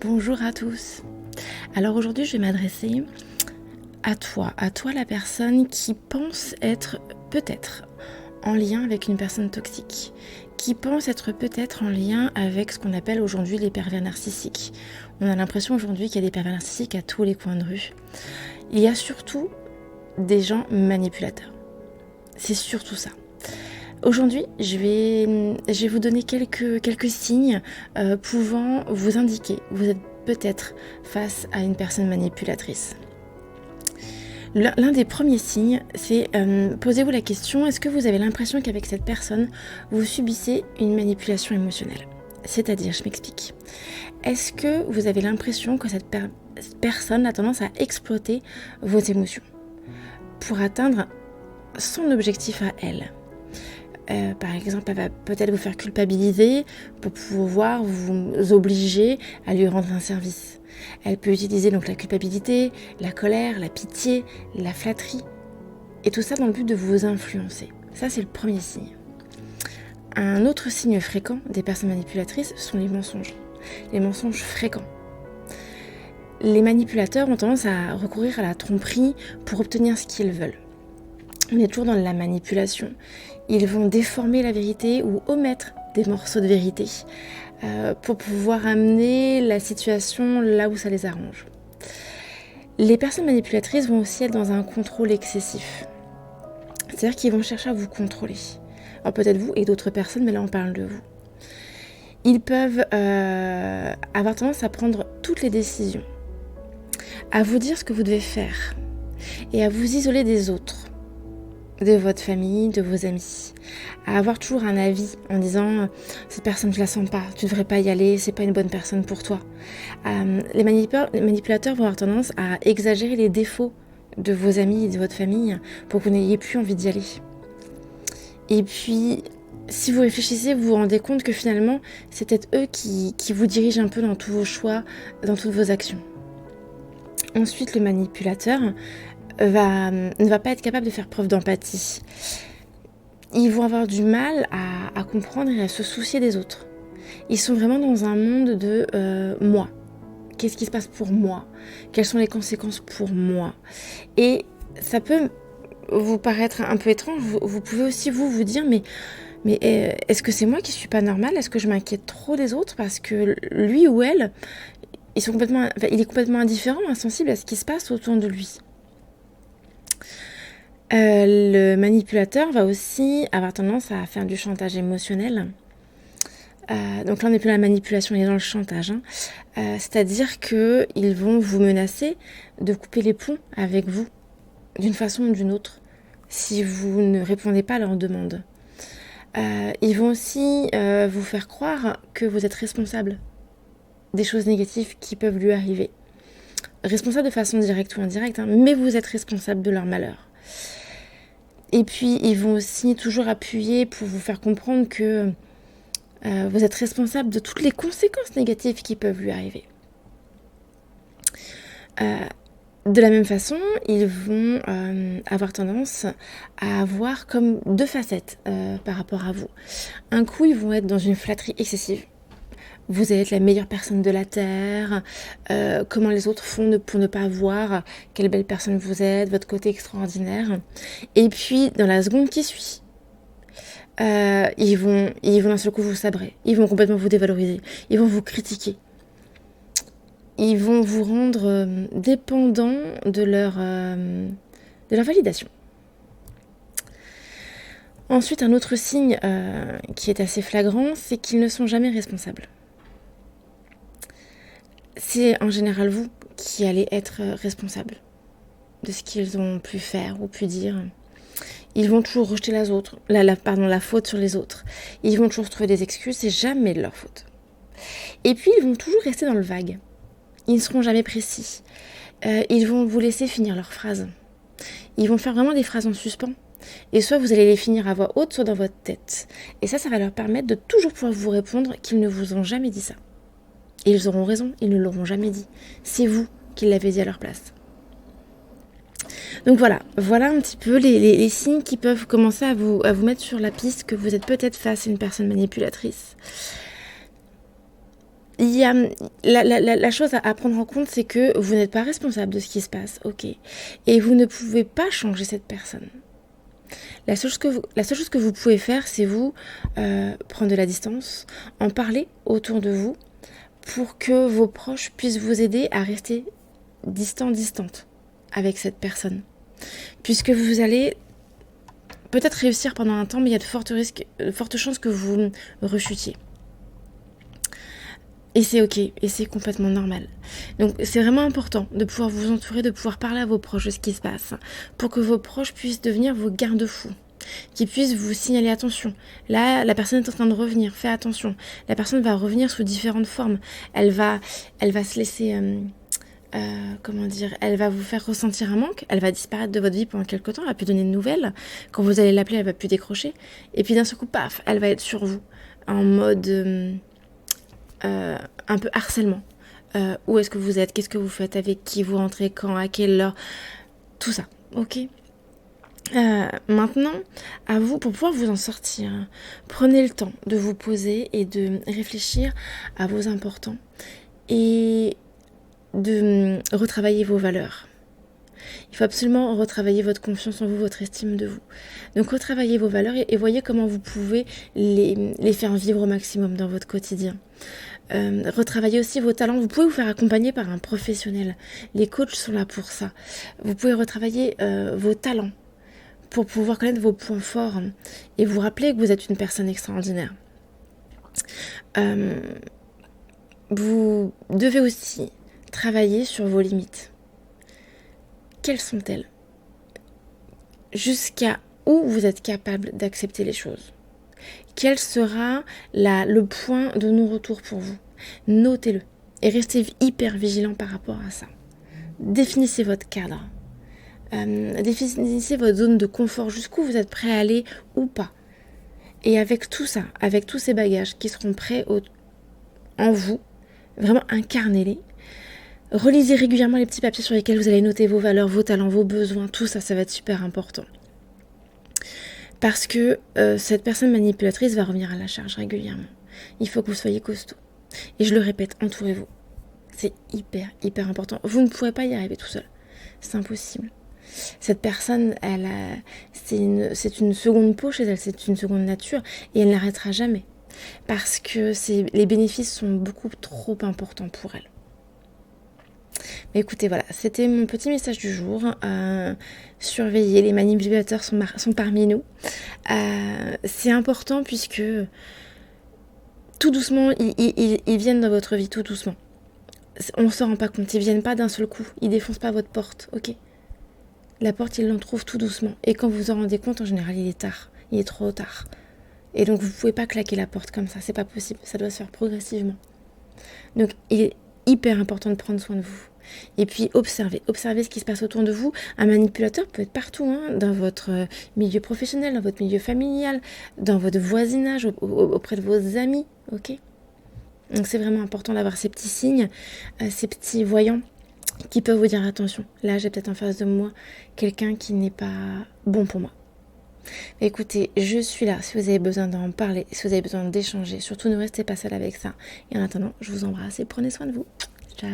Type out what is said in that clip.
Bonjour à tous. Alors aujourd'hui, je vais m'adresser à toi la personne qui pense être peut-être en lien avec une personne toxique, qui pense être peut-être en lien avec ce qu'on appelle aujourd'hui les pervers narcissiques. On a l'impression aujourd'hui qu'il y a des pervers narcissiques à tous les coins de rue. Il y a surtout des gens manipulateurs. C'est surtout ça. Aujourd'hui, je vais vous donner quelques signes pouvant vous indiquer que vous êtes peut-être face à une personne manipulatrice. L'un des premiers signes, c'est posez-vous la question, est-ce que vous avez l'impression qu'avec cette personne, vous subissez une manipulation émotionnelle ? C'est-à-dire, je m'explique. Est-ce que vous avez l'impression que cette personne a tendance à exploiter vos émotions pour atteindre son objectif à elle ? Par exemple, elle va peut-être vous faire culpabiliser pour pouvoir vous obliger à lui rendre un service. Elle peut utiliser donc la culpabilité, la colère, la pitié, la flatterie, et tout ça dans le but de vous influencer. Ça, c'est le premier signe. Un autre signe fréquent des personnes manipulatrices sont les mensonges fréquents. Les manipulateurs ont tendance à recourir à la tromperie pour obtenir ce qu'ils veulent. On est toujours dans la manipulation. Ils vont déformer la vérité ou omettre des morceaux de vérité pour pouvoir amener la situation là où ça les arrange. Les personnes manipulatrices vont aussi être dans un contrôle excessif. C'est-à-dire qu'ils vont chercher à vous contrôler. Alors peut-être vous et d'autres personnes, mais là on parle de vous. Ils peuvent avoir tendance à prendre toutes les décisions, à vous dire ce que vous devez faire et à vous isoler des autres, de votre famille, de vos amis, à avoir toujours un avis en disant cette personne je la sens pas, tu devrais pas y aller, c'est pas une bonne personne pour toi. Les manipulateurs vont avoir tendance à exagérer les défauts de vos amis et de votre famille pour que vous n'ayez plus envie d'y aller. Et puis si vous réfléchissez, vous vous rendez compte que finalement c'est peut-être eux qui vous dirigent un peu dans tous vos choix, dans toutes vos actions. Ensuite, le manipulateur ne va pas être capable de faire preuve d'empathie. Ils vont avoir du mal à comprendre et à se soucier des autres. Ils sont vraiment dans un monde de moi. Qu'est-ce qui se passe pour moi ? Quelles sont les conséquences pour moi ? Et ça peut vous paraître un peu étrange. Vous pouvez aussi vous dire mais est-ce que c'est moi qui suis pas normale ? Est-ce que je m'inquiète trop des autres ? Parce que lui ou elle, il est complètement indifférent, insensible à ce qui se passe autour de lui. Le manipulateur va aussi avoir tendance à faire du chantage émotionnel. Donc là, on n'est plus dans la manipulation, on est dans le chantage. C'est-à-dire qu'ils vont vous menacer de couper les ponts avec vous, d'une façon ou d'une autre, si vous ne répondez pas à leurs demandes. Ils vont aussi vous faire croire que vous êtes responsable des choses négatives qui peuvent lui arriver. Responsable de façon directe ou indirecte, mais vous êtes responsable de leur malheur. Et puis, ils vont aussi toujours appuyer pour vous faire comprendre que vous êtes responsable de toutes les conséquences négatives qui peuvent lui arriver. De la même façon, ils vont avoir tendance à avoir comme deux facettes par rapport à vous. Un coup, ils vont être dans une flatterie excessive. Vous allez être la meilleure personne de la Terre, comment les autres font pour ne pas voir quelle belle personne vous êtes, votre côté extraordinaire. Et puis, dans la seconde qui suit, ils vont d'un seul coup vous sabrer, ils vont complètement vous dévaloriser, ils vont vous critiquer. Ils vont vous rendre dépendant de leur validation. Ensuite, un autre signe qui est assez flagrant, c'est qu'ils ne sont jamais responsables. C'est en général vous qui allez être responsable de ce qu'ils ont pu faire ou pu dire. Ils vont toujours rejeter la faute sur les autres. Ils vont toujours trouver des excuses, c'est jamais de leur faute. Et puis, ils vont toujours rester dans le vague. Ils ne seront jamais précis. Ils vont vous laisser finir leurs phrases. Ils vont faire vraiment des phrases en suspens. Et soit vous allez les finir à voix haute, soit dans votre tête. Et ça va leur permettre de toujours pouvoir vous répondre qu'ils ne vous ont jamais dit ça. Et ils auront raison, ils ne l'auront jamais dit. C'est vous qui l'avez dit à leur place. Donc voilà un petit peu les signes qui peuvent commencer à vous mettre sur la piste que vous êtes peut-être face à une personne manipulatrice. il y a la chose à prendre en compte, c'est que vous n'êtes pas responsable de ce qui se passe, ok. Et vous ne pouvez pas changer cette personne. La seule chose que vous pouvez faire, c'est vous prendre de la distance, en parler autour de vous, pour que vos proches puissent vous aider à rester distante avec cette personne. Puisque vous allez peut-être réussir pendant un temps, mais il y a de fortes chances que vous rechutiez. Et c'est ok, et c'est complètement normal. Donc c'est vraiment important de pouvoir vous entourer, de pouvoir parler à vos proches de ce qui se passe, pour que vos proches puissent devenir vos garde-fous, qu'ils puissent vous signaler attention. Là, la personne est en train de revenir, fais attention. La personne va revenir sous différentes formes. Elle va se laisser... elle va vous faire ressentir un manque, elle va disparaître de votre vie pendant quelques temps, elle va plus donner de nouvelles. Quand vous allez l'appeler, elle va plus décrocher. Et puis d'un seul coup, paf, elle va être sur vous, en mode... un peu harcèlement. Où est-ce que vous êtes? Qu'est-ce que vous faites? Avec qui vous rentrez? Quand? À quelle heure? Tout ça, ok? Maintenant, à vous, pour pouvoir vous en sortir, prenez le temps de vous poser et de réfléchir à vos importants et de retravailler vos valeurs. Il faut absolument retravailler votre confiance en vous, votre estime de vous. Donc retravaillez vos valeurs et voyez comment vous pouvez les faire vivre au maximum dans votre quotidien. Retravaillez aussi vos talents. Vous pouvez vous faire accompagner par un professionnel. Les coachs sont là pour ça. Vous pouvez retravailler vos talents pour pouvoir connaître vos points forts et vous rappeler que vous êtes une personne extraordinaire. Vous devez aussi travailler sur vos limites. Quelles sont-elles? Jusqu'à où vous êtes capable d'accepter les choses? Quel sera le point de non-retour pour vous? Notez-le et restez hyper vigilant par rapport à ça. Définissez votre cadre. Définissez votre zone de confort, jusqu'où vous êtes prêt à aller ou pas. Et avec tout ça, avec tous ces bagages qui seront prêts en vous, vraiment incarnez-les. Relisez régulièrement les petits papiers sur lesquels vous allez noter vos valeurs, vos talents, vos besoins, tout ça, ça va être super important. Parce que cette personne manipulatrice va revenir à la charge régulièrement. Il faut que vous soyez costaud. Et je le répète, entourez-vous. C'est hyper important. Vous ne pourrez pas y arriver tout seul. C'est impossible. Cette personne, c'est une seconde peau chez elle, c'est une seconde nature, et elle n'arrêtera jamais. Parce que les bénéfices sont beaucoup trop importants pour elle. Mais écoutez, voilà, c'était mon petit message du jour. Surveillez, les manipulateurs sont parmi nous. C'est important puisque tout doucement, ils viennent dans votre vie, tout doucement. On ne s'en rend pas compte, ils viennent pas d'un seul coup, ils défoncent pas votre porte, ok? La porte, ils l'entrouvent tout doucement. Et quand vous vous en rendez compte, en général, il est tard, il est trop tard. Et donc, vous ne pouvez pas claquer la porte comme ça, c'est pas possible, ça doit se faire progressivement. Donc, il est hyper important de prendre soin de vous. Et puis, observez ce qui se passe autour de vous. Un manipulateur peut être partout, dans votre milieu professionnel, dans votre milieu familial, dans votre voisinage, auprès de vos amis, ok? Donc, c'est vraiment important d'avoir ces petits signes, ces petits voyants qui peuvent vous dire attention, là j'ai peut-être en face de moi quelqu'un qui n'est pas bon pour moi. Écoutez, je suis là si vous avez besoin d'en parler, si vous avez besoin d'échanger, surtout ne restez pas seul avec ça. Et en attendant, je vous embrasse et prenez soin de vous. Ciao.